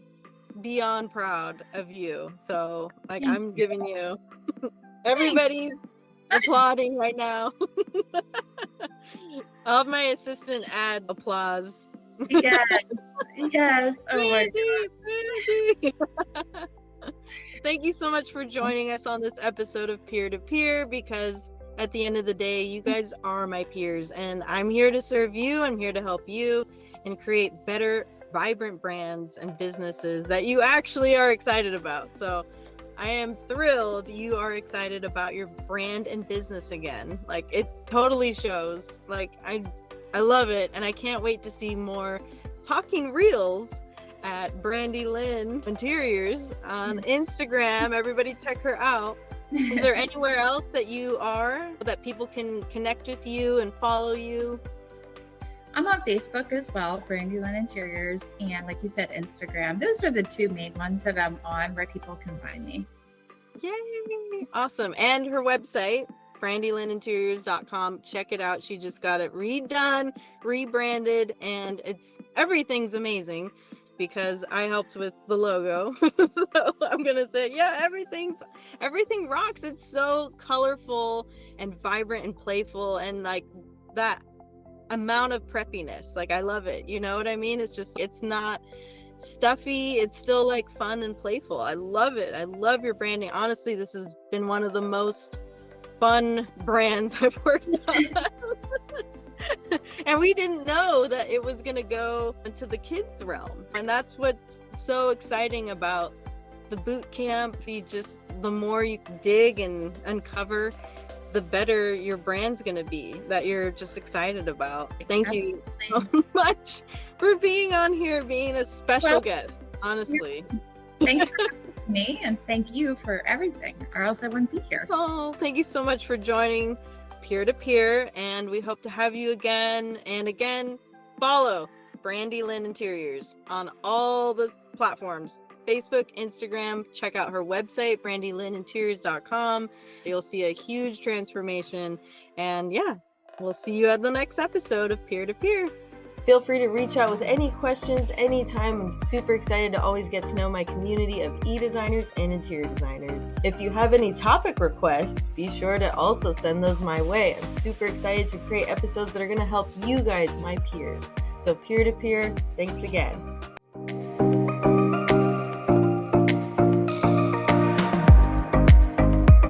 beyond proud of you. So like I'm giving you everybody's applauding right now. I'll have my assistant add applause. Yes. Oh my God. Thank you so much for joining us on this episode of Peer to Peer, because at the end of the day, you guys are my peers, and I'm here to serve you. I'm here to help you and create better, vibrant brands and businesses that you actually are excited about. So I am thrilled you are excited about your brand and business again. Like it totally shows. Like I love it, and I can't wait to see more talking reels at Brandy Lynn Interiors on Instagram. Everybody check her out. Is there anywhere else that you are, that people can connect with you and follow you? I'm on Facebook as well, Brandy Lynn Interiors, and like you said, Instagram. Those are the two main ones that I'm on where people can find me. Yay! Awesome. And her website, brandylynninteriors.com. Check it out. She just got it redone, rebranded, and everything's amazing because I helped with the logo. So I'm gonna say, yeah, everything rocks. It's so colorful and vibrant and playful, and like that amount of preppiness. Like I love it. You know what I mean? It's not stuffy. It's still like fun and playful. I love it. I love your branding. Honestly, this has been one of the most fun brands I've worked on. And we didn't know that it was going to go into the kids realm. And that's what's so exciting about the boot camp. The more you dig and uncover, the better your brand's going to be, that you're just excited about. Thank you so much for being on here, being a special guest, honestly. Thanks for having me, and thank you for everything, or else I wouldn't be here. Oh, thank you so much for joining Peer to Peer, and we hope to have you again. And again, follow Brandy Lynn Interiors on all the platforms. Facebook, Instagram. Check out her website, brandylynninteriors.com. You'll see a huge transformation. And yeah, we'll see you at the next episode of Peer to Peer. Feel free to reach out with any questions anytime. I'm super excited to always get to know my community of e-designers and interior designers. If you have any topic requests, be sure to also send those my way. I'm super excited to create episodes that are going to help you guys, my peers. So Peer to Peer, thanks again.